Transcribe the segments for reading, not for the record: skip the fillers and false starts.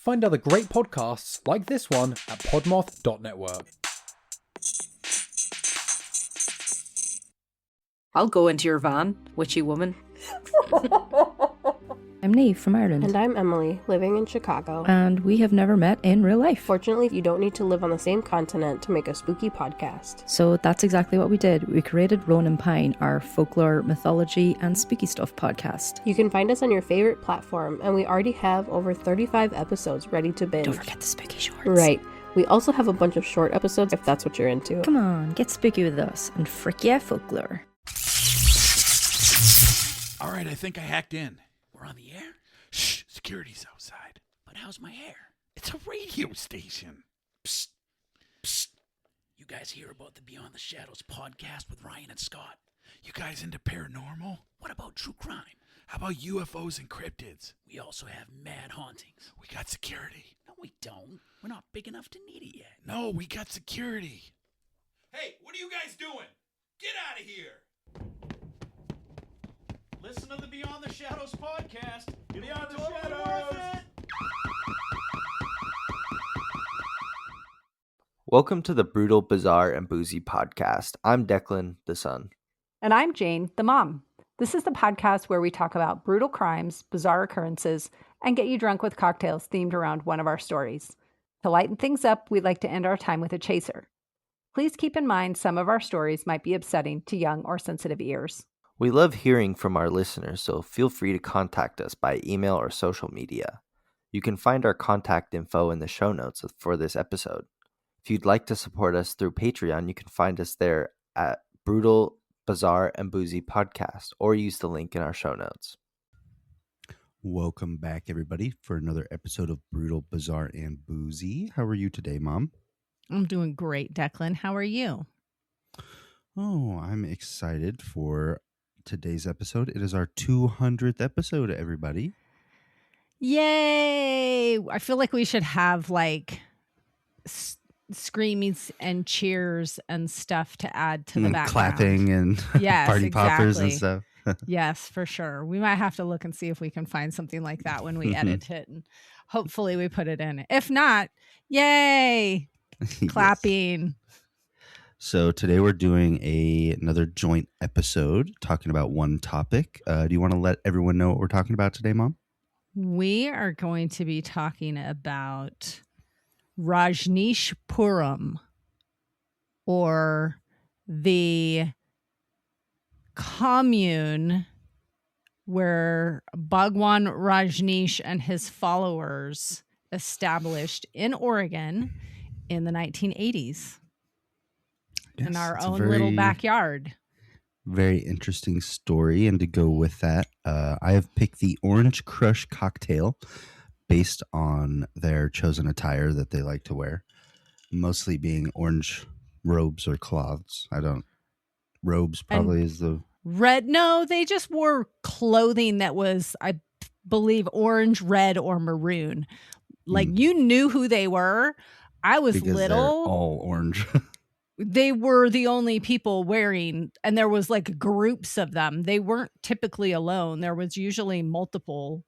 Find other great podcasts like this one at podmoth.network. I'll go into your van, witchy woman. I'm Neve from Ireland. And I'm Emily, living in Chicago. And we have never met in real life. Fortunately, you don't need to live on the same continent to make a spooky podcast. So that's exactly what we did. We created Rowan and Pine, our folklore, mythology, and spooky stuff podcast. You can find us on your favorite platform, and we already have over 35 episodes ready to binge. Don't forget the spooky shorts. Right. We also have a bunch of short episodes if that's what you're into. Come on, get spooky with us and frick yeah folklore. All right, I think I hacked in. We're on the air? Shh, security's outside. But how's my hair? It's a radio station. Psst, psst. You guys hear about the Beyond the Shadows podcast with Ryan and Scott? You guys into paranormal? What about true crime? How about UFOs and cryptids? We also have mad hauntings. We got security. No, we don't. We're not big enough to need it yet. No, we got security. Hey, what are you guys doing? Get out of here. Listen to the Beyond the Shadows podcast. Beyond the Shadows. Welcome to the Brutal, Bizarre, and Boozy podcast. I'm Declan, the son. And I'm Jane, the mom. This is the podcast where we talk about brutal crimes, bizarre occurrences, and get you drunk with cocktails themed around one of our stories. To lighten things up, we'd like to end our time with a chaser. Please keep in mind some of our stories might be upsetting to young or sensitive ears. We love hearing from our listeners, so feel free to contact us by email or social media. You can find our contact info in the show notes for this episode. If you'd like to support us through Patreon, you can find us there at Brutal, Bizarre, and Boozy Podcast, or use the link in our show notes. Welcome back, everybody, for another episode of Brutal, Bizarre, and Boozy. How are you today, Mom? I'm doing great, Declan. How are you? Oh, I'm excited for today's episode. It is our 200th episode, everybody. Yay! I feel like we should have like screamings and cheers and stuff to add to the background. Clapping and yes, party poppers and exactly. stuff. Yes, for sure. We might have to look and see if we can find something like that when we edit it, and hopefully we put it in. If not, yay! Clapping. Yes. So today we're doing another joint episode talking about one topic. Do you want to let everyone know what we're talking about today, Mom? We are going to be talking about Rajneeshpuram, or the commune where Bhagwan Rajneesh and his followers established in Oregon in the 1980s. Yes, in our own little backyard. Very interesting story. And to go with that, I have picked the Orange Crush cocktail based on their chosen attire that they like to wear, mostly being orange robes or cloths. Robes probably is the red. No, they just wore clothing that was, I believe, orange, red, or maroon. Like you knew who they were. I was because little. They're all orange. They were the only people wearing, and there was like groups of them. They weren't typically alone. There was usually multiple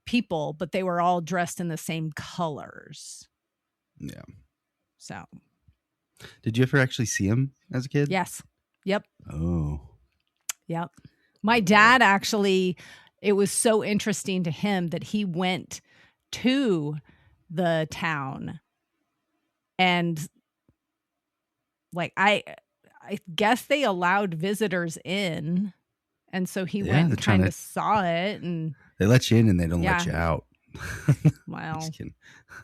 people, but they were all dressed in the same colors. Yeah. So. Did you ever actually see him as a kid? Yes. Yep. Oh. Yep. My dad actually, it was so interesting to him that he went to the town and like I guess they allowed visitors in, and so he went and kind of saw it, and they let you in and they don't let you out. Wow. Just kidding.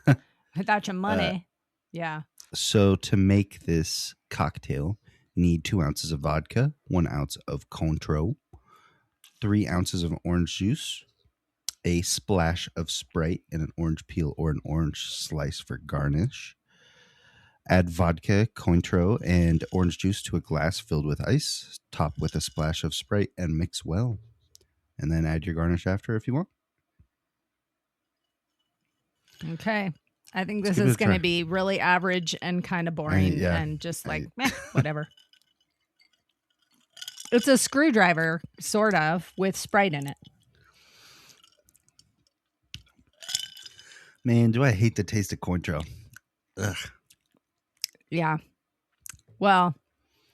I thought your money. Yeah. So to make this cocktail, you need 2 ounces of vodka, 1 ounce of Cointreau, 3 ounces of orange juice, a splash of Sprite, and an orange peel or an orange slice for garnish. Add vodka, Cointreau, and orange juice to a glass filled with ice. Top with a splash of Sprite and mix well. And then add your garnish after if you want. Okay. I think this is going to be really average and kind of boring and just like, whatever. It's a screwdriver, sort of, with Sprite in it. Man, do I hate the taste of Cointreau. Ugh. Yeah. Well,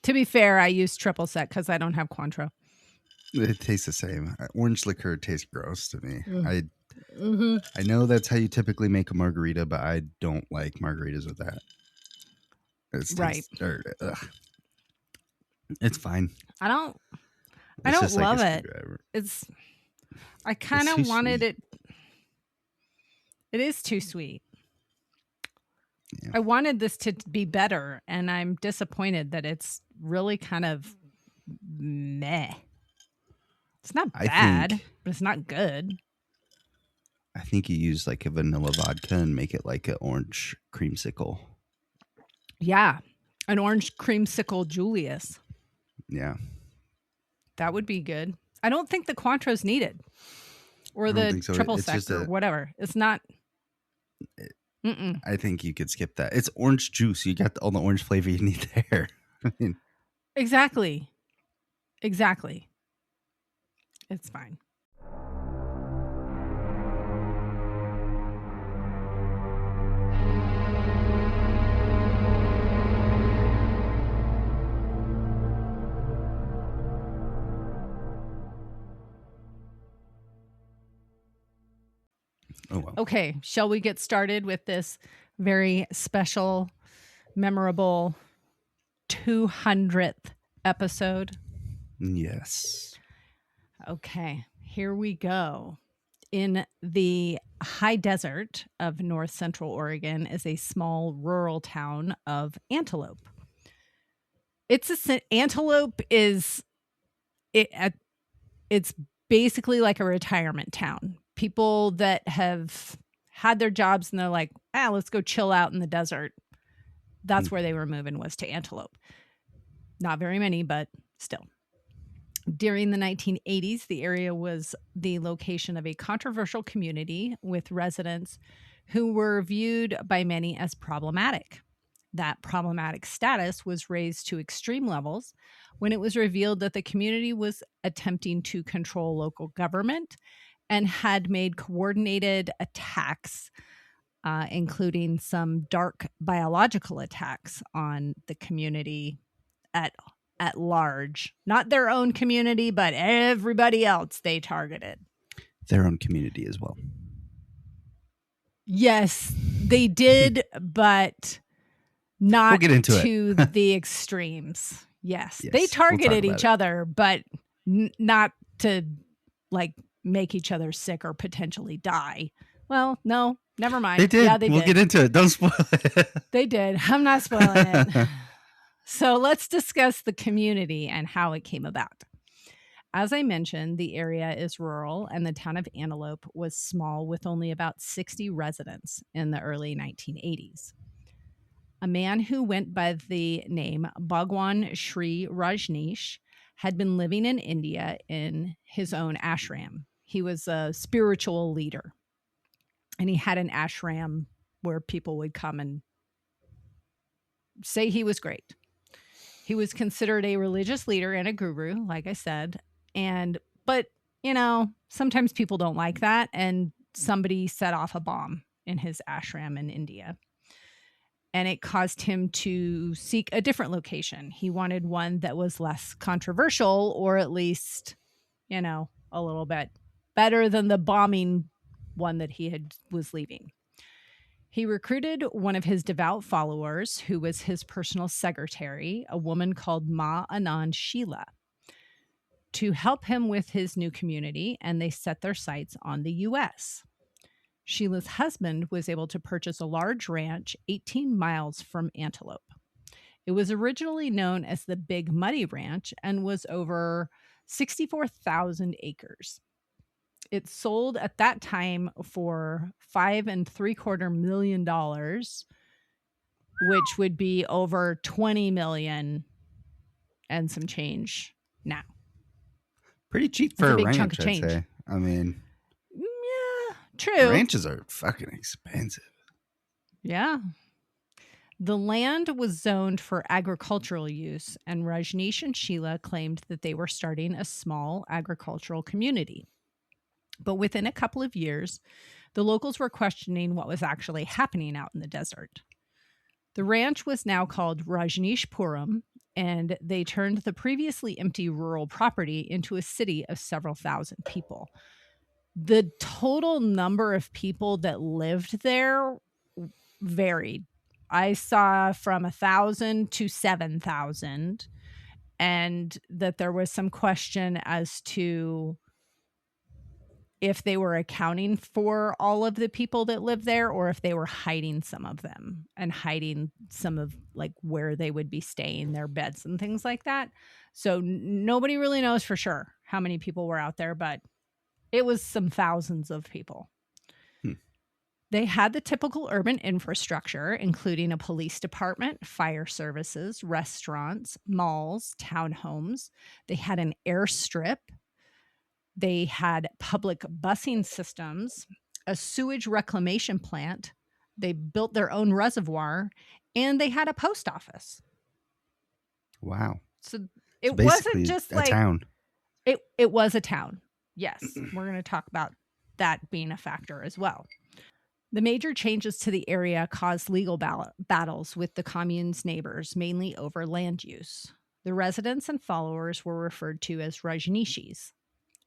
to be fair, I use triple sec because I don't have Cointreau. It tastes the same. Orange liquor tastes gross to me. Mm-hmm. I know that's how you typically make a margarita, but I don't like margaritas with that. Right. It's fine. I don't Just like love a it. screwdriver. I kind too of wanted sweet. it is too sweet. Yeah. I wanted this to be better, and I'm disappointed that it's really kind of meh. It's not bad, but it's not good. I think you use like a vanilla vodka and make it like an orange creamsicle. Yeah. An orange creamsicle Julius. Yeah. That would be good. I don't think the Cointreau's needed. Or I don't the think so. triple It's sec just or whatever. It's not. I think you could skip that. It's orange juice. You got all the orange flavor you need there. I mean, Exactly. It's fine. oh well. Okay, shall we get started with this very special, memorable 200th episode? Yes. Okay, here we go. In the high desert of north central Oregon is a small rural town of Antelope. Antelope is it's basically like a retirement town. People that have had their jobs and they're like, let's go chill out in the desert. That's where they were moving, was to Antelope. Not very many, but still. During the 1980s, the area was the location of a controversial community with residents who were viewed by many as problematic. That problematic status was raised to extreme levels when it was revealed that the community was attempting to control local government and had made coordinated attacks, including some dark biological attacks on the community at large. Not their own community, but everybody else they targeted. Their own community as well. Yes, they did, but not We'll get into to it. the extremes. Yes, Yes, they we'll targeted talk each about other, but not to like make each other sick or potentially die. Well, no, never mind. They did. Yeah, they we'll did. get into it. Don't spoil it. They did. I'm not spoiling it. So let's discuss the community and how it came about. As I mentioned, the area is rural and the town of Antelope was small with only about 60 residents in the early 1980s. A man who went by the name Bhagwan Shree Rajneesh had been living in India in his own ashram. He was a spiritual leader, and he had an ashram where people would come and say he was great. He was considered a religious leader and a guru, like I said. But sometimes people don't like that. And somebody set off a bomb in his ashram in India. And it caused him to seek a different location. He wanted one that was less controversial, or at least, a little bit better than the bombing one that he was leaving. He recruited one of his devout followers, who was his personal secretary, a woman called Ma Anand Sheila, to help him with his new community, and they set their sights on the U.S. Sheila's husband was able to purchase a large ranch 18 miles from Antelope. It was originally known as the Big Muddy Ranch and was over 64,000 acres. It sold at that time for $5.75 million, which would be over 20 million and some change now. Pretty cheap It's for a a big ranch, chunk of change. I'd say. I mean, Yeah, true. ranches are fucking expensive. Yeah. The land was zoned for agricultural use, and Rajneesh and Sheila claimed that they were starting a small agricultural community. But within a couple of years, The locals were questioning what was actually happening out in the desert. The ranch was now called Rajneeshpuram, and they turned the previously empty rural property into a city of several thousand people. The total number of people that lived there varied. I saw from 1,000 to 7,000, and that there was some question as to if they were accounting for all of the people that lived there or if they were hiding some of them and hiding some of like where they would be staying, their beds and things like that. So nobody really knows for sure how many people were out there, but it was some thousands of people. They had the typical urban infrastructure, including a police department, fire services, restaurants, malls, townhomes. They had an airstrip. They had public busing systems, a sewage reclamation plant. They built their own reservoir, and they had a post office. Wow. So it basically wasn't just a like town. It was a town. Yes, we're going to talk about that being a factor as well. The major changes to the area caused legal battles with the commune's neighbors, mainly over land use. The residents and followers were referred to as Rajneeshis.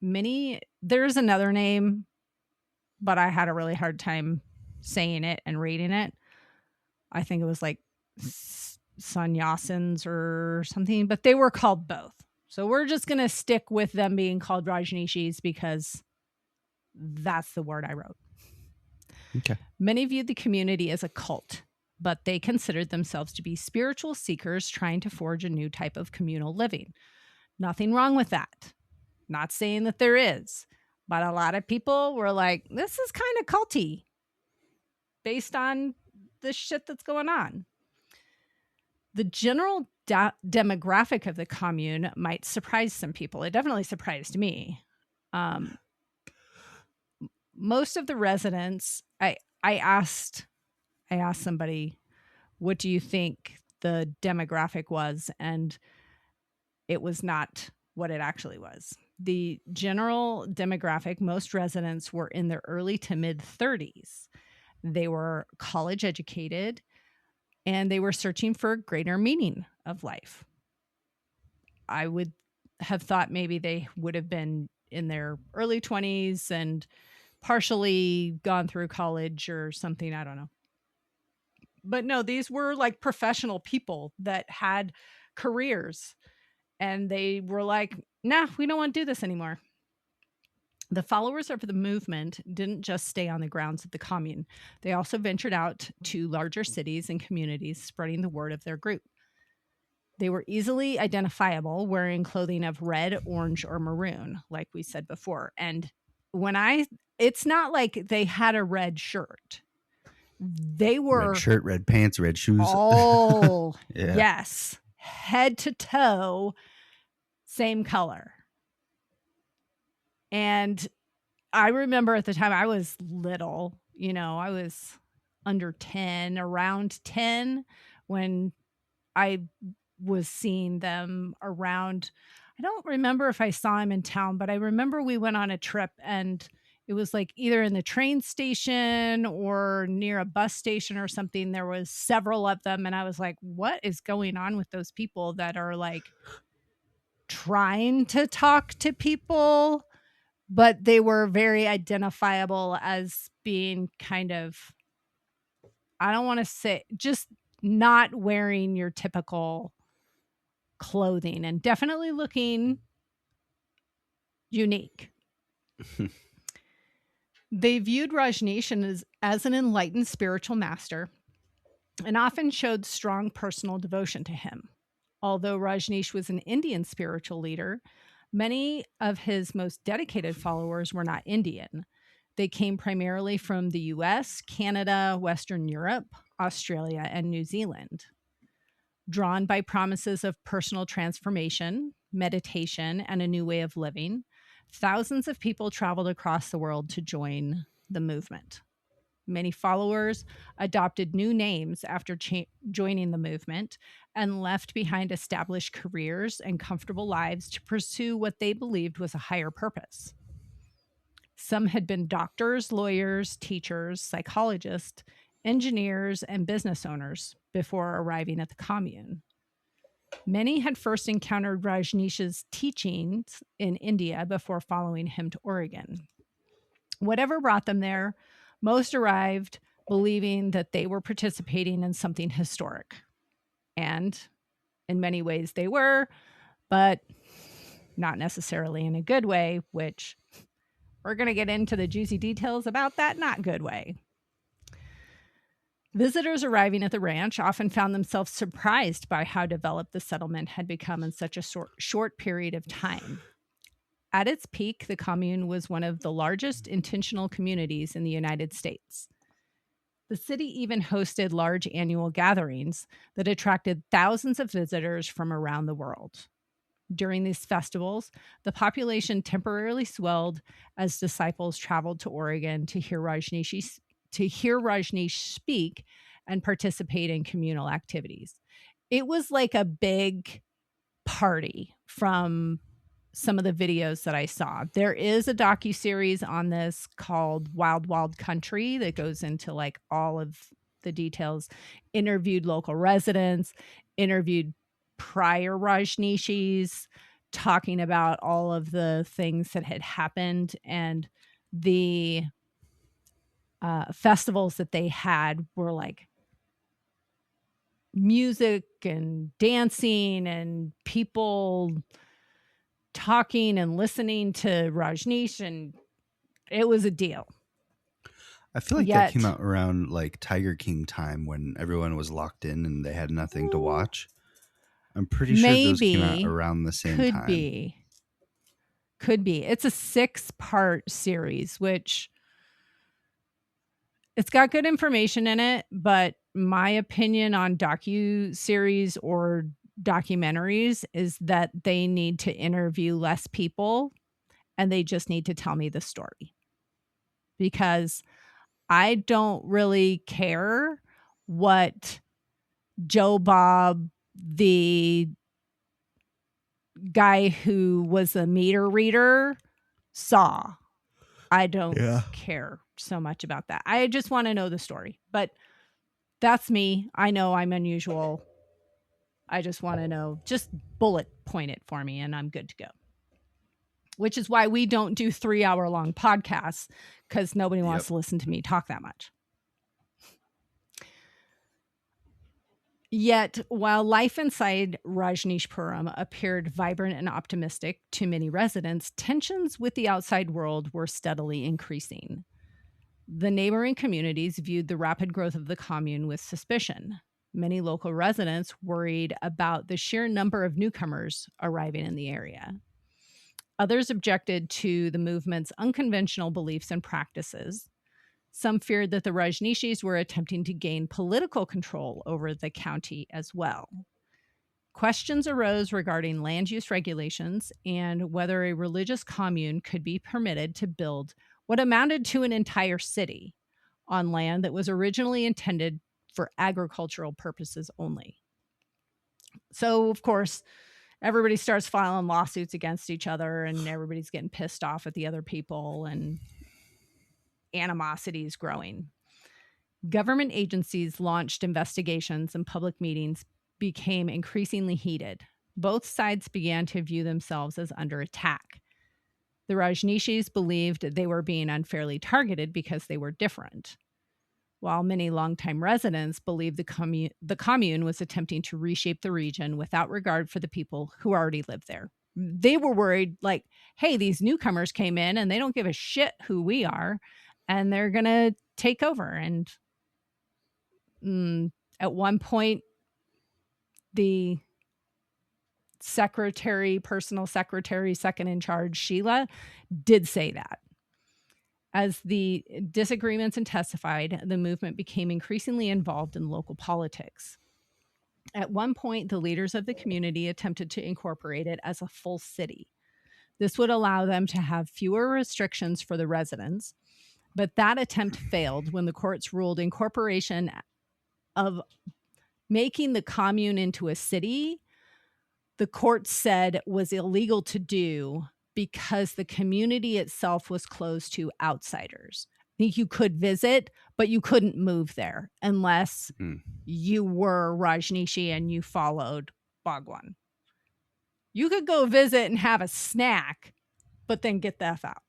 There's another name, but I had a really hard time saying it and reading it. I think it was like sannyasins or something, but they were called both. So we're just going to stick with them being called Rajneeshis because that's the word I wrote. Okay. Many viewed the community as a cult, but they considered themselves to be spiritual seekers trying to forge a new type of communal living. Nothing wrong with that. Not saying that there is, but a lot of people were like, this is kind of culty based on the shit that's going on. The general demographic of the commune might surprise some people. It definitely surprised me. Most of the residents, I asked somebody, what do you think the demographic was? And it was not what it actually was. The general demographic, most residents were in their early to mid 30s. They were college educated and they were searching for a greater meaning of life. I would have thought maybe they would have been in their early 20s and partially gone through college or something. I don't know. But no, these were like professional people that had careers and they were like, nah, we don't want to do this anymore. The followers of the movement didn't just stay on the grounds of the commune. They also ventured out to larger cities and communities, spreading the word of their group. They were easily identifiable, wearing clothing of red, orange, or maroon, like we said before. And it's not like they had a red shirt. They were red shirt, red pants, red shoes. Oh, Yeah. yes. Head to toe, same color. And I remember at the time I was little, I was under 10, around 10 when I was seeing them around. I don't remember if I saw him in town, but I remember we went on a trip and it was like either in the train station or near a bus station or something. There was several of them. And I was like, what is going on with those people that are like trying to talk to people? But they were very identifiable as being kind of, I don't want to say, just not wearing your typical clothing and definitely looking unique. They viewed Rajneesh as an enlightened spiritual master and often showed strong personal devotion to him. Although Rajneesh was an Indian spiritual leader, many of his most dedicated followers were not Indian. They came primarily from the US, Canada, Western Europe, Australia, and New Zealand. Drawn by promises of personal transformation, meditation, and a new way of living, thousands of people traveled across the world to join the movement. Many followers adopted new names after joining the movement and left behind established careers and comfortable lives to pursue what they believed was a higher purpose. Some had been doctors, lawyers, teachers, psychologists, engineers, and business owners before arriving at the commune. Many had first encountered Rajneesh's teachings in India before following him to Oregon. Whatever brought them there, most arrived believing that they were participating in something historic. And in many ways they were, but not necessarily in a good way, which we're going to get into the juicy details about that not good way. Visitors arriving at the ranch often found themselves surprised by how developed the settlement had become in such a short period of time. At its peak, the commune was one of the largest intentional communities in the United States. The city even hosted large annual gatherings that attracted thousands of visitors from around the world. During these festivals, the population temporarily swelled as disciples traveled to Oregon to hear Rajneesh speak and participate in communal activities. It was like a big party from some of the videos that I saw. There is a docuseries on this called Wild Wild Country that goes into like all of the details, interviewed local residents, interviewed prior Rajneeshis, talking about all of the things that had happened, and the festivals that they had were like music and dancing and people talking and listening to Rajneesh, and it was a deal. I feel like that came out around like Tiger King time when everyone was locked in and they had nothing to watch. I'm pretty sure those came out around the same time. Could be. It's a 6-part series, which it's got good information in it, but my opinion on docu-series or documentaries is that they need to interview less people and they just need to tell me the story. Because I don't really care what Joe Bob, the guy who was a meter reader, saw. I don't care so much about that. I just want to know the story. But that's me. I know I'm unusual. I just want to know. Just bullet point it for me and I'm good to go. Which is why we don't do 3-hour-long podcasts, because nobody wants to listen to me talk that much. Yet, while life inside Rajneeshpuram appeared vibrant and optimistic to many residents, tensions with the outside world were steadily increasing. The neighboring communities viewed the rapid growth of the commune with suspicion. Many local residents worried about the sheer number of newcomers arriving in the area. Others objected to the movement's unconventional beliefs and practices. Some feared that the Rajneeshis were attempting to gain political control over the county as well. Questions arose regarding land use regulations and whether a religious commune could be permitted to build what amounted to an entire city on land that was originally intended for agricultural purposes only. So, of course, everybody starts filing lawsuits against each other and everybody's getting pissed off at the other people and animosity is growing. Government agencies launched investigations and public meetings became increasingly heated. Both sides began to view themselves as under attack. The Rajneeshis believed they were being unfairly targeted because they were different, while many longtime residents believed the commune was attempting to reshape the region without regard for the people who already lived there. They were worried, like, hey, these newcomers came in and they don't give a shit who we are, and they're going to take over. And at one point, the personal secretary, second in charge, Sheila, did say that. As the disagreements intensified, the movement became increasingly involved in local politics. At one point, the leaders of the community attempted to incorporate it as a full city. This would allow them to have fewer restrictions for the residents, but that attempt failed when the courts ruled incorporation of making the commune into a city, the court said was illegal to do because the community itself was closed to outsiders. I think you could visit, but you couldn't move there unless you were Rajneeshi and you followed Bhagwan. You could go visit and have a snack, but then get the F out.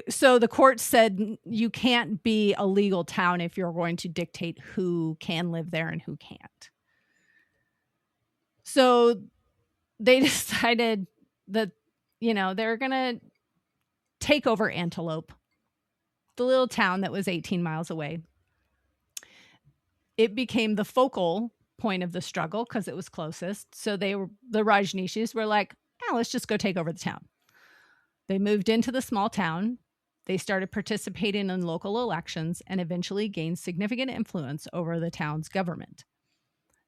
So the court said you can't be a legal town if you're going to dictate who can live there and who can't. So they decided that, they're going to take over Antelope, the little town that was 18 miles away. It became the focal point of the struggle because it was closest. So the Rajneeshis were like, let's just go take over the town. They moved into the small town. They started participating in local elections and eventually gained significant influence over the town's government.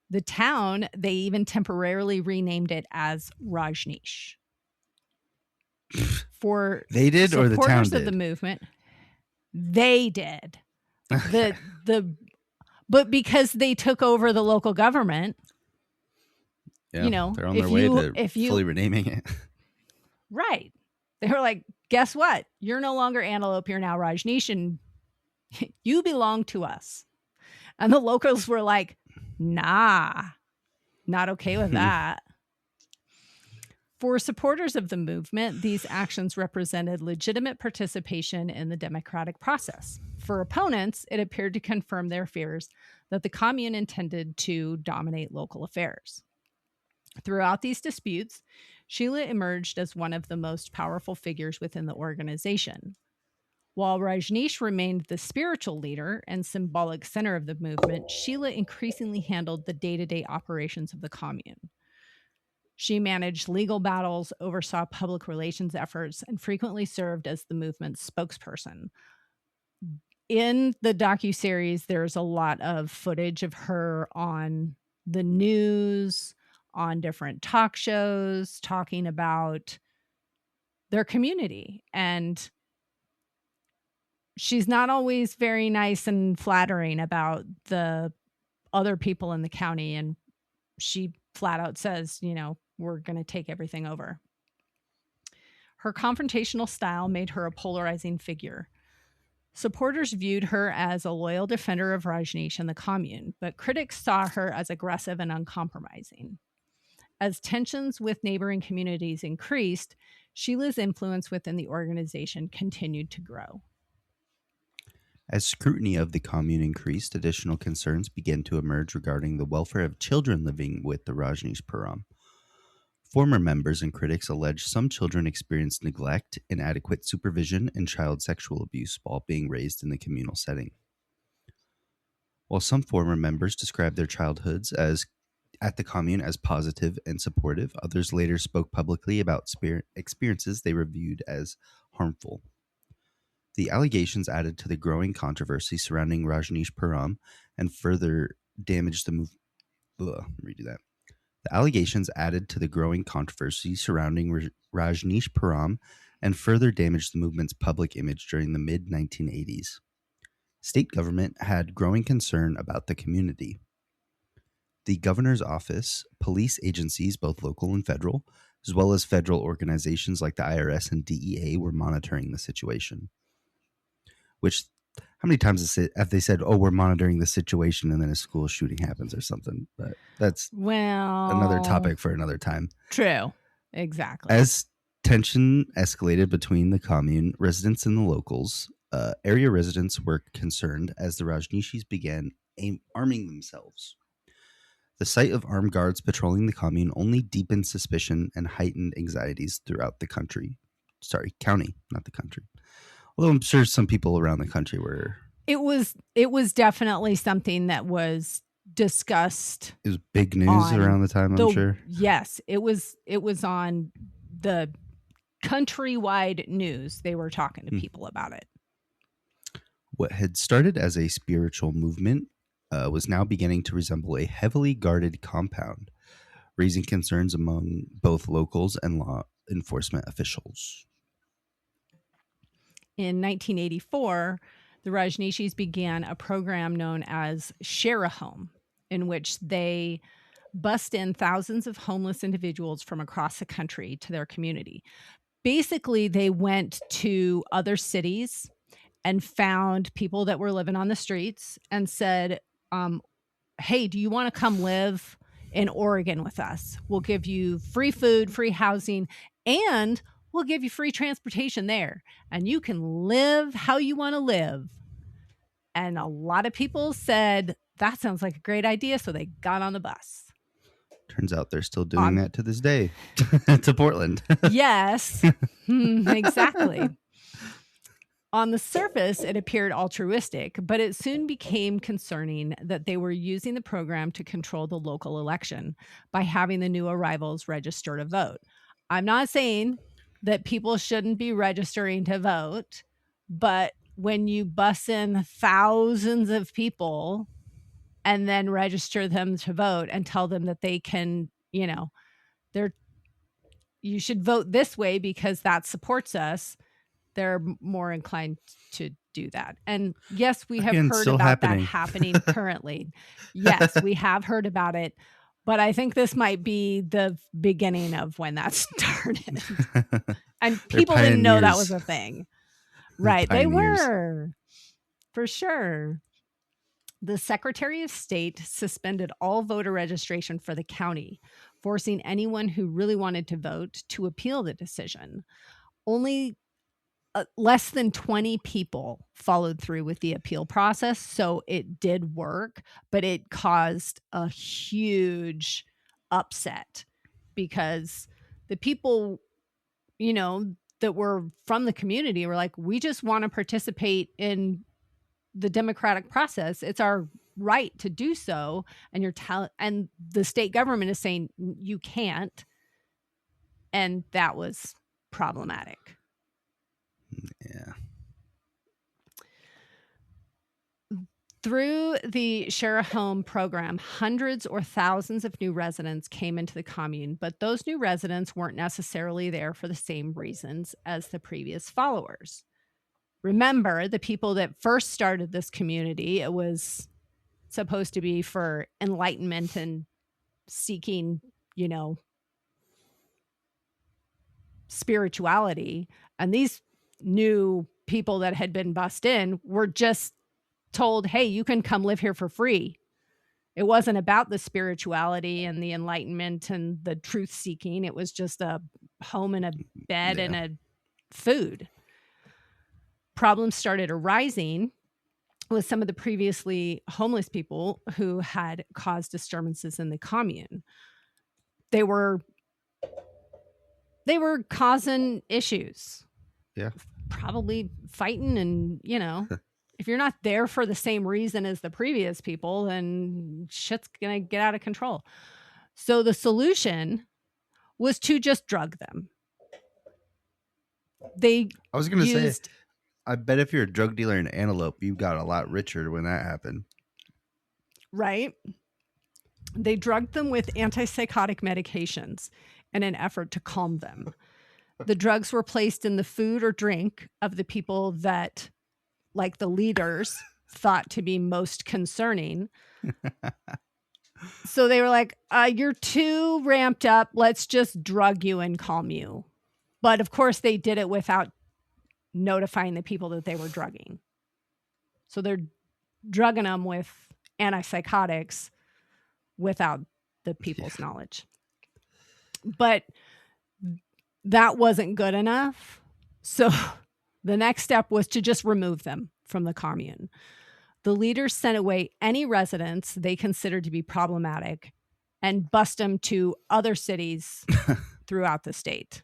The town, they even temporarily renamed it as Rajneesh. For they did, or the town supporters of did? the movement, they did. But because they took over the local government, they're on their way to fully renaming it. Right. They were like, guess what? You're no longer Antelope. You're now Rajneesh, and you belong to us. And the locals were like, nah, not okay with that. For supporters of the movement, these actions represented legitimate participation in the democratic process. For opponents, it appeared to confirm their fears that the commune intended to dominate local affairs. Throughout these disputes, Sheila emerged as one of the most powerful figures within the organization. While Rajneesh remained the spiritual leader and symbolic center of the movement, Sheila increasingly handled the day-to-day operations of the commune. She managed legal battles, oversaw public relations efforts, and frequently served as the movement's spokesperson. In the docuseries, there's a lot of footage of her on the news, on different talk shows, talking about their community. And she's not always very nice and flattering about the other people in the county. And she flat out says, we're going to take everything over. Her confrontational style made her a polarizing figure. Supporters viewed her as a loyal defender of Rajneesh and the commune, but critics saw her as aggressive and uncompromising. As tensions with neighboring communities increased, Sheila's influence within the organization continued to grow. As scrutiny of the commune increased, additional concerns began to emerge regarding the welfare of children living with the Rajneeshpuram. Former members and critics alleged some children experienced neglect, inadequate supervision, and child sexual abuse while being raised in the communal setting. While some former members described their childhoods at the commune as positive and supportive, others later spoke publicly about experiences they reviewed as harmful. The allegations added to the growing controversy surrounding Rajneeshpuram and further damaged the movement. The allegations added to the growing controversy surrounding Rajneeshpuram and further damaged the movement's public image during the mid-1980s. State government had growing concern about the community. The governor's office, police agencies, both local and federal, as well as federal organizations like the IRS and DEA were monitoring the situation. Which, how many times have they said, we're monitoring the situation, and then a school shooting happens or something? But that's another topic for another time. True. Exactly. As tension escalated between the commune residents and the locals, area residents were concerned as the Rajneeshis began arming themselves. The sight of armed guards patrolling the commune only deepened suspicion and heightened anxieties throughout the county, not the country. Although I'm sure some people around the country were. It was definitely something that was discussed. It was big news around the time, I'm sure. Yes, it was on the countrywide news. They were talking to people about it. What had started as a spiritual movement was now beginning to resemble a heavily guarded compound, raising concerns among both locals and law enforcement officials. In 1984, the Rajneeshis began a program known as Share a Home, in which they bussed in thousands of homeless individuals from across the country to their community. Basically, they went to other cities and found people that were living on the streets and said, hey, do you want to come live in Oregon with us? We'll give you free food, free housing, and we'll give you free transportation there. And you can live how you want to live. And a lot of people said, that sounds like a great idea. So they got on the bus. Turns out they're still doing that to this day to Portland. Yes, exactly. On the surface, it appeared altruistic, but it soon became concerning that they were using the program to control the local election by having the new arrivals register to vote. I'm not saying that people shouldn't be registering to vote, but when you bus in thousands of people and then register them to vote and tell them that they can, you should vote this way because that supports us, they're more inclined to do that. And yes, we have heard about that happening currently. Yes, we have heard about it. But I think this might be the beginning of when that started. And people didn't know that was a thing. Right. They were. For sure. The Secretary of State suspended all voter registration for the county, forcing anyone who really wanted to vote to appeal the decision. Only less than 20 people followed through with the appeal process, so it did work, but it caused a huge upset because the people, that were from the community were like, we just want to participate in the democratic process. It's our right to do so. And and the state government is saying you can't. And that was problematic. Yeah. Through the Share a Home program, hundreds or thousands of new residents came into the commune, but those new residents weren't necessarily there for the same reasons as the previous followers. Remember, the people that first started this community, it was supposed to be for enlightenment and seeking, spirituality. And these new people that had been bussed in were just told, hey, you can come live here for free. It wasn't about the spirituality and the enlightenment and the truth seeking. It was just a home and a bed and a food. Problems started arising with some of the previously homeless people who had caused disturbances in the commune. They were causing issues. Yeah. Probably fighting and, if you're not there for the same reason as the previous people, then shit's going to get out of control. So the solution was to just drug them. I was going to say, I bet if you're a drug dealer in Antelope, you got a lot richer when that happened. Right? They drugged them with antipsychotic medications in an effort to calm them. The drugs were placed in the food or drink of the people that, like the leaders, thought to be most concerning. So they were like, you're too ramped up. Let's just drug you and calm you. But of course, they did it without notifying the people that they were drugging. So they're drugging them with antipsychotics without the people's knowledge. But that wasn't good enough. So the next step was to just remove them from the commune. The leaders sent away any residents they considered to be problematic and bussed them to other cities throughout the state.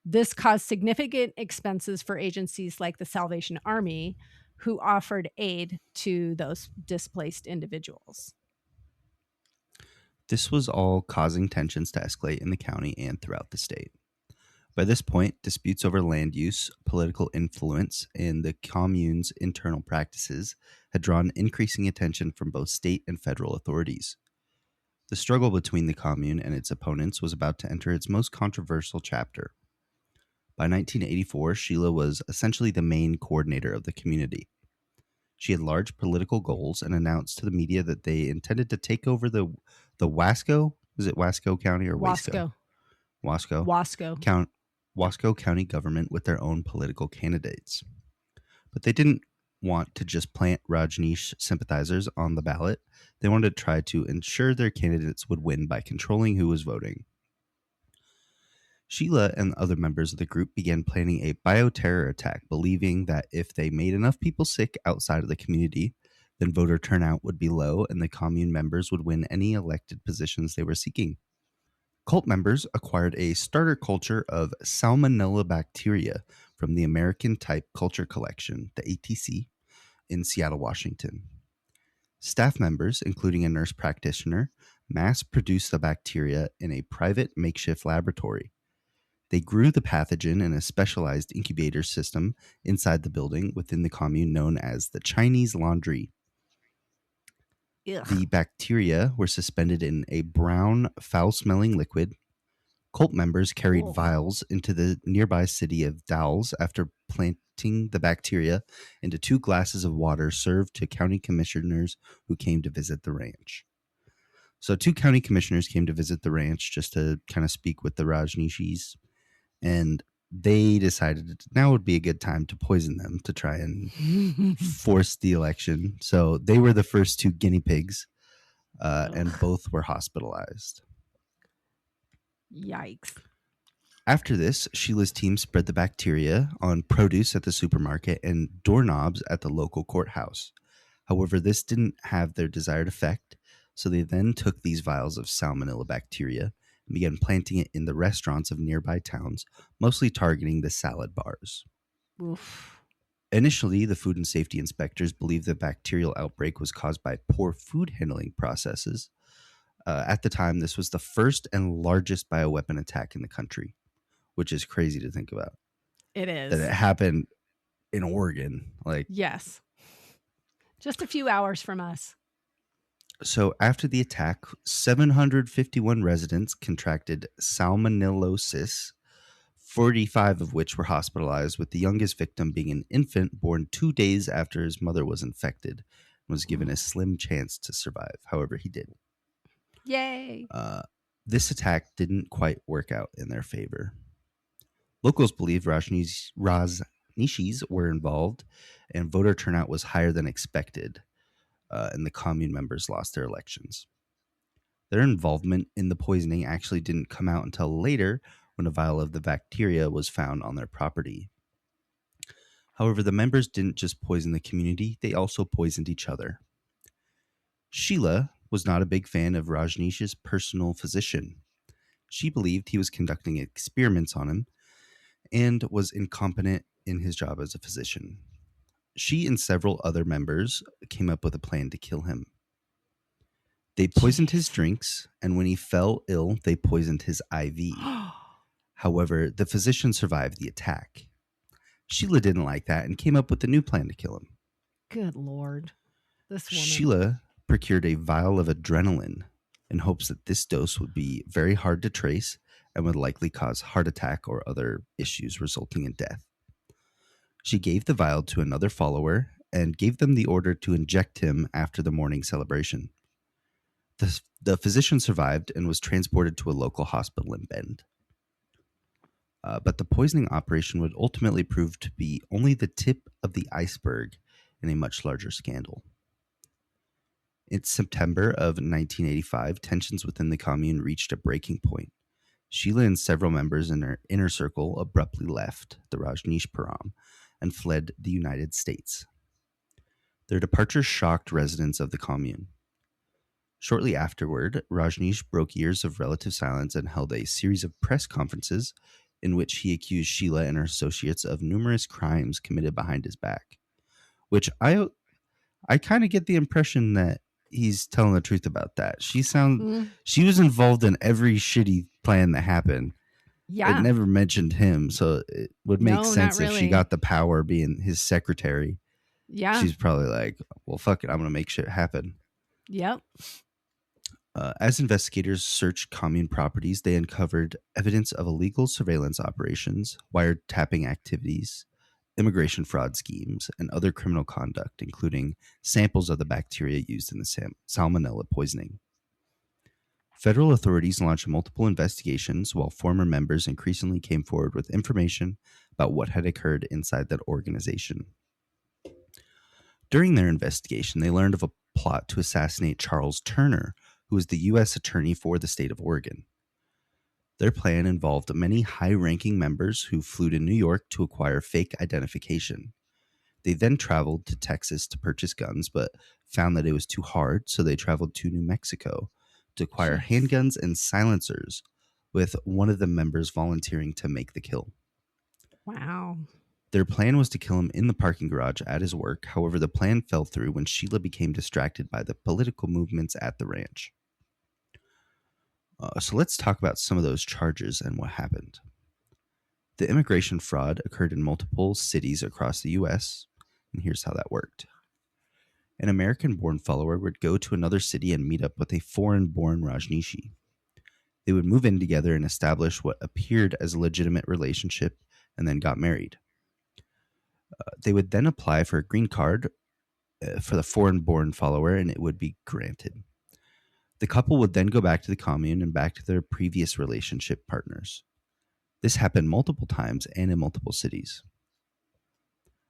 This caused significant expenses for agencies like the Salvation Army, who offered aid to those displaced individuals. This was all causing tensions to escalate in the county and throughout the state. By this point, disputes over land use, political influence, and the commune's internal practices had drawn increasing attention from both state and federal authorities. The struggle between the commune and its opponents was about to enter its most controversial chapter. By 1984, Sheila was essentially the main coordinator of the community. She had large political goals and announced to the media that they intended to take over the Wasco, is it Wasco County or Wasco. Wasco Wasco. Wasco County government with their own political candidates. But they didn't want to just plant Rajneesh sympathizers on the ballot. They wanted to try to ensure their candidates would win by controlling who was voting. Sheila and other members of the group began planning a bioterror attack, believing that if they made enough people sick outside of the community, then voter turnout would be low and the commune members would win any elected positions they were seeking. Cult members acquired a starter culture of salmonella bacteria from the American Type Culture Collection, the ATC, in Seattle, Washington. Staff members, including a nurse practitioner, mass-produced the bacteria in a private makeshift laboratory. They grew the pathogen in a specialized incubator system inside the building within the commune known as the Chinese Laundry. Ugh. The bacteria were suspended in a brown, foul-smelling liquid. Cult members carried vials into the nearby city of Dalles after planting the bacteria into 2 glasses of water served to county commissioners who came to visit the ranch. So 2 county commissioners came to visit the ranch just to kind of speak with the Rajneeshis. And they decided now would be a good time to poison them to try and force the election. So they were the first 2 guinea pigs, and both were hospitalized. Yikes. After this, Sheila's team spread the bacteria on produce at the supermarket and doorknobs at the local courthouse. However, this didn't have their desired effect, so they then took these vials of salmonella bacteria and began planting it in the restaurants of nearby towns, mostly targeting the salad bars. Oof. Initially, the food and safety inspectors believed the bacterial outbreak was caused by poor food handling processes. At the time, this was the first and largest bioweapon attack in the country, which is crazy to think about. It is. That it happened in Oregon. Yes. Just a few hours from us. So after the attack, 751 residents contracted salmonellosis, 45 of which were hospitalized, with the youngest victim being an infant born 2 days after his mother was infected and was given a slim chance to survive. However, he did. Yay. This attack didn't quite work out in their favor. Locals believe Rajneeshis were involved, and voter turnout was higher than expected. And the commune members lost their elections. Their involvement in the poisoning actually didn't come out until later when a vial of the bacteria was found on their property. However, the members didn't just poison the community, they also poisoned each other. Sheila was not a big fan of Rajneesh's personal physician. She believed he was conducting experiments on him and was incompetent in his job as a physician. She and several other members came up with a plan to kill him. They poisoned his drinks, and when he fell ill, they poisoned his IV. However, the physician survived the attack. Sheila didn't like that and came up with a new plan to kill him. Good Lord. This woman. Sheila procured a vial of adrenaline in hopes that this dose would be very hard to trace and would likely cause heart attack or other issues resulting in death. She gave the vial to another follower and gave them the order to inject him after the morning celebration. The physician survived and was transported to a local hospital in Bend. But the poisoning operation would ultimately prove to be only the tip of the iceberg in a much larger scandal. In September of 1985, tensions within the commune reached a breaking point. Sheila and several members in her inner circle abruptly left the Rajneeshpuram and fled the United States. Their departure shocked residents of the commune. Shortly afterward, Rajneesh broke years of relative silence and held a series of press conferences in which he accused Sheila and her associates of numerous crimes committed behind his back, which I kind of get the impression that he's telling the truth about that. She was involved in every shitty plan that happened. Yeah. It never mentioned him, so it would make sense if she really. got the power being his secretary. Yeah. She's probably like, well, fuck it, I'm going to make shit happen. Yep. As investigators searched commune properties, they uncovered evidence of illegal surveillance operations, wiretapping activities, immigration fraud schemes, and other criminal conduct, including samples of the bacteria used in the salmonella poisoning. Federal authorities launched multiple investigations, while former members increasingly came forward with information about what had occurred inside that organization. During their investigation, they learned of a plot to assassinate Charles Turner, who was the U.S. Attorney for the state of Oregon. Their plan involved many high-ranking members who flew to New York to acquire fake identification. They then traveled to Texas to purchase guns, but found that it was too hard, so they traveled to New Mexico to acquire handguns and silencers, with one of the members volunteering to make the kill. Wow. Their plan was to kill him in the parking garage at his work. However, the plan fell through when Sheila became distracted by the political movements at the ranch. So let's talk about some of those charges and what happened. The immigration fraud occurred in multiple cities across the U.S., and here's how that worked. An American-born follower would go to another city and meet up with a foreign-born Rajneeshi. They would move in together and establish what appeared as a legitimate relationship, and then got married. They would then apply for a green card for the foreign-born follower, and it would be granted. The couple would then go back to the commune and back to their previous relationship partners. This happened multiple times and in multiple cities.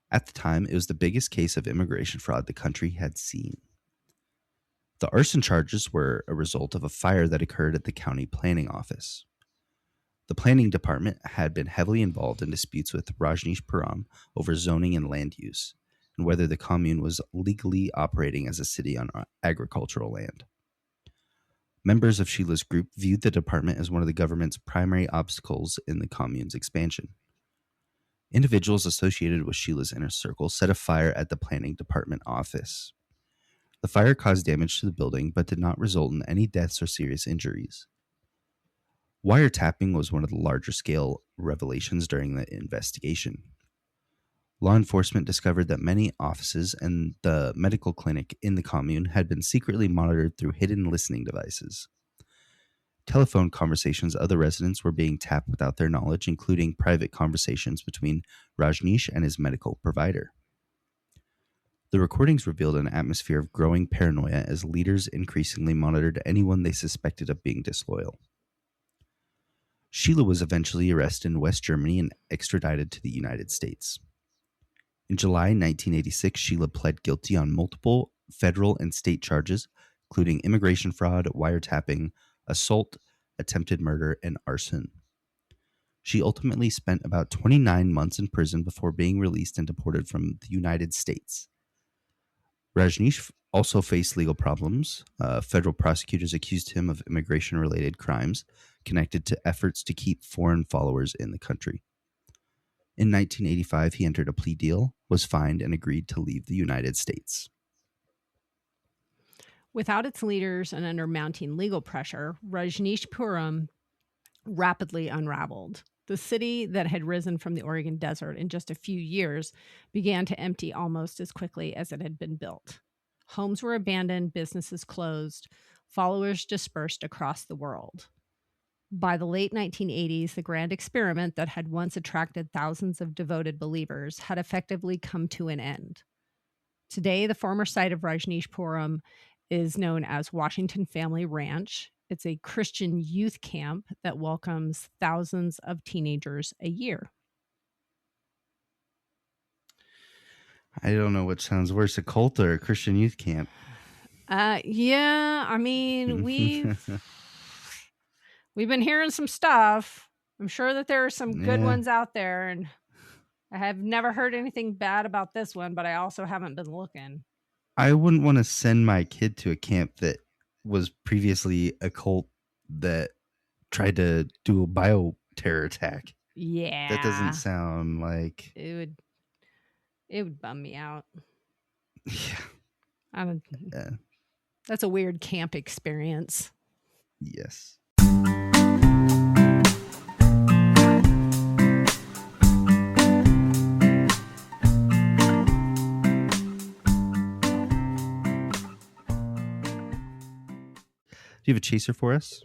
At the time, it was the biggest case of immigration fraud the country had seen. The arson charges were a result of a fire that occurred at the county planning office. The planning department had been heavily involved in disputes with Rajneeshpuram over zoning and land use, and whether the commune was legally operating as a city on agricultural land. Members of Sheila's group viewed the department as one of the government's primary obstacles in the commune's expansion. Individuals associated with Sheila's inner circle set a fire at the planning department office. The fire caused damage to the building, but did not result in any deaths or serious injuries. Wiretapping was one of the larger scale revelations during the investigation. Law enforcement discovered that many offices and the medical clinic in the commune had been secretly monitored through hidden listening devices. Telephone conversations of the residents were being tapped without their knowledge, including private conversations between Rajneesh and his medical provider. The recordings revealed an atmosphere of growing paranoia as leaders increasingly monitored anyone they suspected of being disloyal. Sheila was eventually arrested in West Germany and extradited to the United States. In July 1986, Sheila pled guilty on multiple federal and state charges, including immigration fraud, wiretapping, assault, attempted murder, and arson. She ultimately spent about 29 months in prison before being released and deported from the United States. Rajneesh also faced legal problems. Federal prosecutors accused him of immigration-related crimes connected to efforts to keep foreign followers in the country. In 1985, he entered a plea deal, was fined, and agreed to leave the United States. Without its leaders and under mounting legal pressure, Rajneeshpuram rapidly unraveled. The city that had risen from the Oregon desert in just a few years began to empty almost as quickly as it had been built. Homes were abandoned, businesses closed, followers dispersed across the world. By the late 1980s, the grand experiment that had once attracted thousands of devoted believers had effectively come to an end. Today, the former site of Rajneeshpuram is known as Washington Family Ranch. It's a Christian youth camp that welcomes thousands of teenagers a year. I don't know what sounds worse, a cult or a Christian youth camp. Yeah, I mean, we've been hearing some stuff. I'm sure that there are some good ones out there, and I have never heard anything bad about this one, but I also haven't been looking. I wouldn't want to send my kid to a camp that was previously a cult that tried to do a bioterror attack. Yeah. That doesn't sound like... It would bum me out. Yeah. That's a weird camp experience. Yes. Do you have a chaser for us?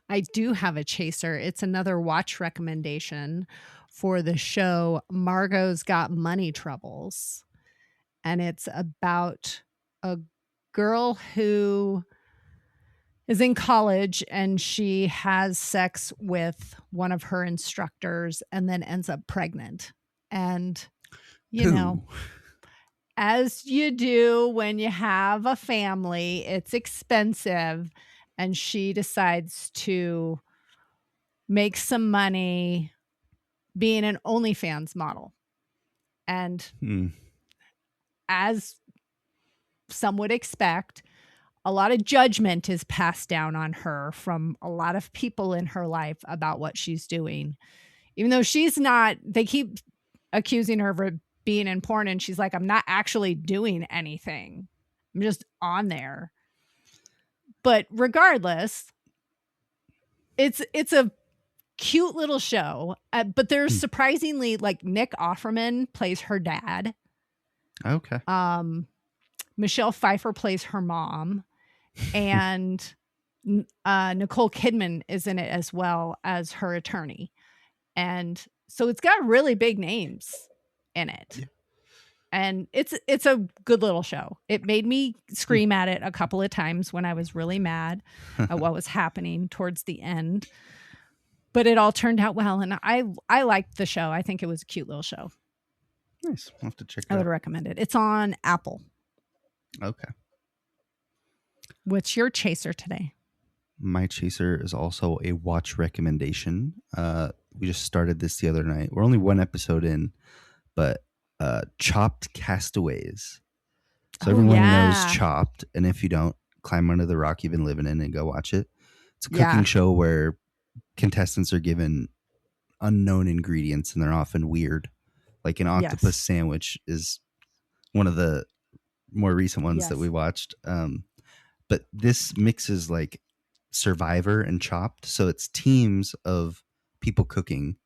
I do have a chaser. It's another watch recommendation for the show Margot's Got Money Troubles. And it's about a girl who is in college and she has sex with one of her instructors and then ends up pregnant. And, you know, as you do when you have a family, it's expensive. And she decides to make some money being an OnlyFans model. And as some would expect, a lot of judgment is passed down on her from a lot of people in her life about what she's doing. Even though she's not, they keep accusing her of being in porn, and she's like, I'm not actually doing anything. I'm just on there. But regardless, it's a cute little show. But there's surprisingly, like, Nick Offerman plays her dad. Okay. Michelle Pfeiffer plays her mom. And Nicole Kidman is in it as well as her attorney. And so it's got really big names in it. Yeah. And it's a good little show. It made me scream at it a couple of times when I was really mad at what was happening towards the end. But it all turned out well. And I liked the show. I think it was a cute little show. Nice. I'll have to check it out. I out. would recommend it. It's on Apple. Okay. What's your chaser today? My chaser is also a watch recommendation. We just started this the other night. We're only one episode in, but Chopped Castaways. So everyone knows Chopped, and if you don't, climb under the rock you've been living in and go watch it. It's a cooking show where contestants are given unknown ingredients, and they're often weird. Like an octopus sandwich is one of the more recent ones that we watched. But this mixes like Survivor and Chopped. So it's teams of people cooking,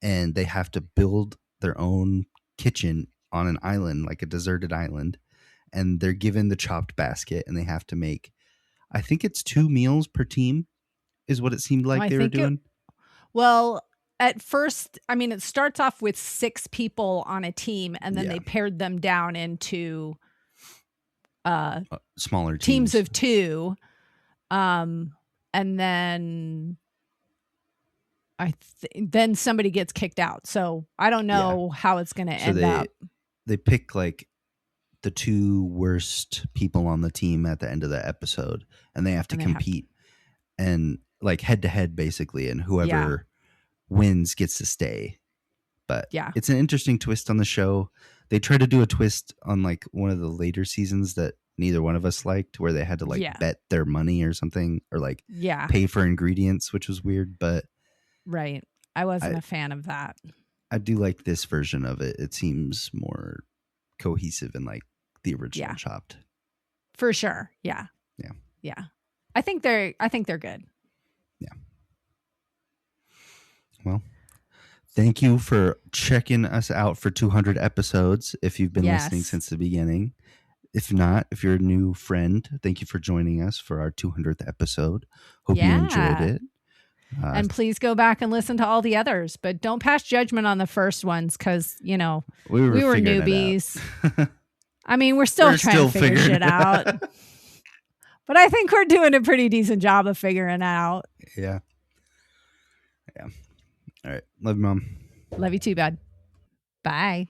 and they have to build their own kitchen on an island, like a deserted island. And they're given the Chopped basket, and they have to make, I think it's 2 meals per team is what it seemed like they were doing. Well, at first, I mean, it starts off with 6 people on a team, and then they pared them down into smaller teams of 2. And then then somebody gets kicked out. So I don't know how it's going to end up. They pick like the 2 worst people on the team at the end of the episode, and they have to compete and like head to head basically, and whoever wins gets to stay. But it's an interesting twist on the show. They tried to do a twist on like one of the later seasons that neither one of us liked, where they had to like bet their money or something, or like pay for ingredients, which was weird. But I wasn't a fan of that. I do like this version of it. It seems more cohesive and like the original Chopped. For sure. Yeah. I think they're good. Yeah. Well, thank you for checking us out for 200 episodes. If you've been listening since the beginning. If not, if you're a new friend, thank you for joining us for our 200th episode. Hope you enjoyed it. And please go back and listen to all the others, but don't pass judgment on the first ones because, you know, we were newbies. I mean, we're still trying to figure shit out. But I think we're doing a pretty decent job of figuring out. Yeah. All right. Love you, Mom. Love you too, bud. Bye.